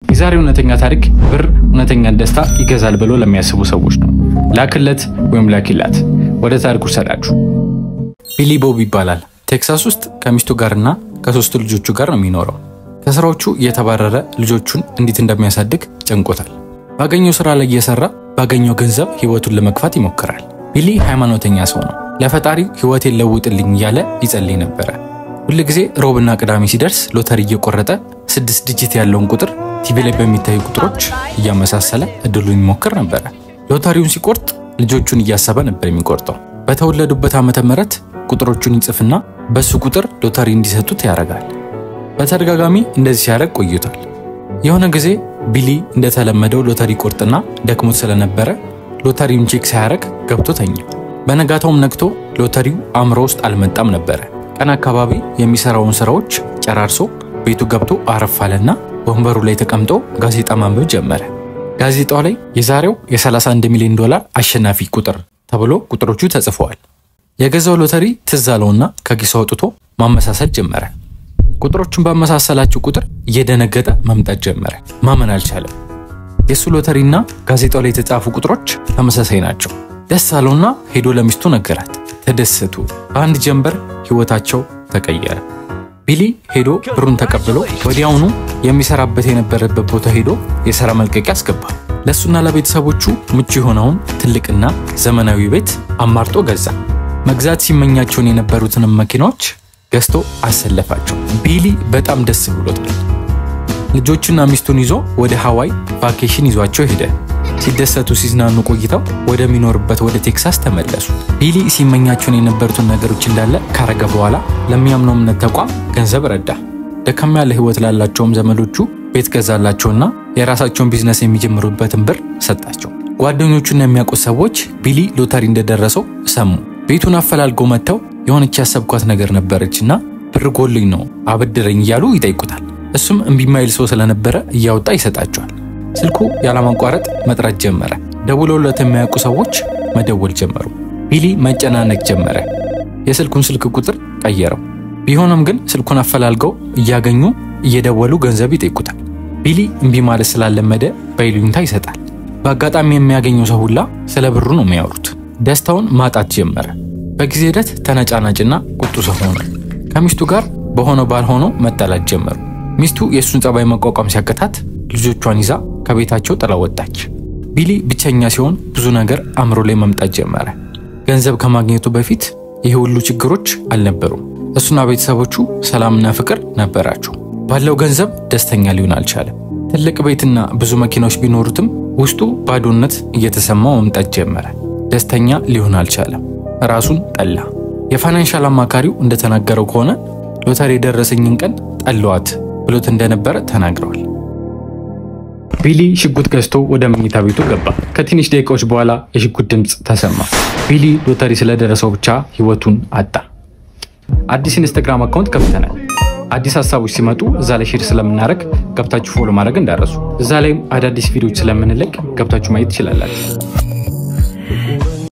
የዛሬው እውነተኛ ታሪክ ብር እውነተኛ ደስታ ይገዛል ብሎ ለሚያስቡ ሰዎች ነው። ላክለት ወይም ላኪላት። ወደ ታሪኩ ሰዳችሁ። ቢሊ ቦብ ይባላል። ቴክሳስ ውስጥ ከሚስቱ ጋርና ከሶስት ልጆቹ ጋር ነው የሚኖረው። ከስራዎቹ እየተባረረ ልጆቹን እንዴት እንደሚያሳድግ ጨንቆታል። ባገኘው ስራ ላይ እየሰራ ባገኘው ገንዘብ ህይወቱን ለመግፋት ይሞክራል። ቢሊ ሃይማኖተኛ ሰው ነው። ለፈጣሪ ህይወቴን ለውጥልኝ ያለ ይጸልይ ነበር። ሁሉ ጊዜ ሮብና ቅዳሜ ሲደርስ ሎተሪ እየቆረጠ 6 ዲጂት ያለውን ቁጥር ቲቪ ላይ በሚታዩ ቁጥሮች እያመሳሰለ እድሉን ይሞክር ነበር። ሎተሪውን ሲቆርጥ ልጆቹን እያሰበ ነበር የሚቆርጠው። በተወለዱበት ዓመተ ምህረት ቁጥሮቹን ይጽፍና በሱ ቁጥር ሎተሪ እንዲሰጡት ያረጋል። በተደጋጋሚ እንደዚህ ሲያረግ ቆይቷል። የሆነ ጊዜ ቢሊ እንደተለመደው ሎተሪ ቆርጥና ደክሞት ስለነበረ ሎተሪውን ቼክ ሳያረግ ገብቶ ተኛ። በነጋታውም ነግቶ ሎተሪው አምሮ ውስጥ አልመጣም ነበር። ቀን አካባቢ የሚሰራውን ስራዎች ጨራርሶ ቤቱ ገብቶ አረፋለና ወንበሩ ላይ ተቀምጦ ጋዜጣ ማንበብ ጀመረ። ጋዜጣው ላይ የዛሬው የ31 ሚሊዮን ዶላር አሸናፊ ቁጥር ተብሎ ቁጥሮቹ ተጽፈዋል። የገዛው ሎተሪ ትዝ አለውና ከኪሱ አውጥቶ ማመሳሰል ጀመረ። ቁጥሮቹን ባመሳሰላቸው ቁጥር እየደነገጠ መምጣት ጀመረ። ማመን አልቻለም። የሱ ሎተሪና ጋዜጣው ላይ የተጻፉ ቁጥሮች ተመሳሳይ ናቸው። ደስ አለውና ሄዶ ለሚስቱ ነገራት። ተደሰቱ። በአንድ ጀንበር ህይወታቸው ተቀየረ። ቢሊ ሄዶ ብሩን ተቀብሎ ወዲያውኑ የሚሰራበት የነበረበት ቦታ ሄዶ የሥራ መልቀቂያ አስገባ። ለሱና ለቤተሰቦቹ ምቹ የሆነውን ትልቅና ዘመናዊ ቤት አማርጦ ገዛ። መግዛት ሲመኛቸው የነበሩትን መኪናዎች ገዝቶ አሰለፋቸው። ቢሊ በጣም ደስ ብሎታል። ልጆቹና ሚስቱን ይዞ ወደ ሃዋይ ቫኬሽን ይዟቸው ሄደ። ሲደሰቱ ሲዝናኑ ቆይተው ወደሚኖርበት ወደ ቴክሳስ ተመለሱ። ቢሊ ሲመኛቸው የነበሩትን ነገሮች እንዳለ ካረገ በኋላ ለሚያምነው እምነት ተቋም ገንዘብ ረዳ። ደከም ያለ ህይወት ላላቸውም ዘመዶቹ ቤት ገዛላቸውና የራሳቸውን ቢዝነስ የሚጀምሩበትን ብር ሰጣቸው። ጓደኞቹና የሚያውቁት ሰዎች ቢሊ ሎተሪ እንደደረሰው ሰሙ። ቤቱን አፈላልገው መተው የሆነች ያሰብኳት ነገር ነበረችና ብር ጎልኝ ነው አበድረኝ እያሉ ይጠይቁታል። እሱም እምቢ ማይል ሰው ስለነበረ እያወጣ ይሰጣቸዋል። ስልኩ ያለማቋረጥ መጥራት ጀመረ። ደውለውለት የሚያውቁ ሰዎች መደወል ጀመሩ። ቢሊ መጨናነቅ ጀመረ። የስልኩን ስልክ ቁጥር ቀየረው። ቢሆንም ግን ስልኩን አፈላልገው እያገኙ እየደወሉ ገንዘብ ይጠይቁታል። ቢሊ እምቢ ማለት ስላለመደ በይሉኝታ ይሰጣል። በአጋጣሚ የሚያገኘው ሰው ሁላ ስለ ብሩ ነው የሚያወሩት። ደስታውን ማጣት ጀመረ። በጊዜ ሂደት ተነጫናጭና ቁጡ ሰው ሆነ። ከሚስቱ ጋር በሆነው ባልሆነው መጣላት ጀመሩ። ሚስቱ የሱን ጸባይ መቋቋም ሲያቀታት ልጆቿን ይዛ ከቤታቸው ጥላ ወጣች። ቢሊ ብቸኛ ሲሆን ብዙ ነገር አምሮ ላይ መምጣት ጀመረ። ገንዘብ ከማግኘቱ በፊት ይሄ ሁሉ ችግሮች አልነበሩም። እሱና ቤተሰቦቹ ሰላምና ፍቅር ነበራቸው። ባለው ገንዘብ ደስተኛ ሊሆን አልቻለም። ትልቅ ቤትና ብዙ መኪናዎች ቢኖሩትም ውስጡ ባዶነት እየተሰማው መምጣት ጀመረ። ደስተኛ ሊሆን አልቻለም። ራሱን ጠላ። የፋይናንሻል አማካሪው እንደተናገረው ከሆነ ሎተሪ የደረሰኝን ቀን ጠላዋት ብሎት እንደነበረ ተናግረዋል። ቢሊ ሽጉጥ ገዝቶ ወደ መኝታ ቤቱ ገባ። ከትንሽ ደቂቃዎች በኋላ የሽጉጥ ድምጽ ተሰማ። ቢሊ ሎተሪ ስለደረሰው ብቻ ህይወቱን አጣ። አዲስ ኢንስታግራም አካውንት ከፍተናል። አዲስ ሐሳቦች ሲመጡ እዛ ላይ ሼር ስለምናረግ ገብታችሁ ፎሎ ማድረግ እንዳረሱ። እዛ ላይም አዳዲስ ቪዲዮዎች ስለምንለቅ ገብታችሁ ማየት ትችላላችሁ።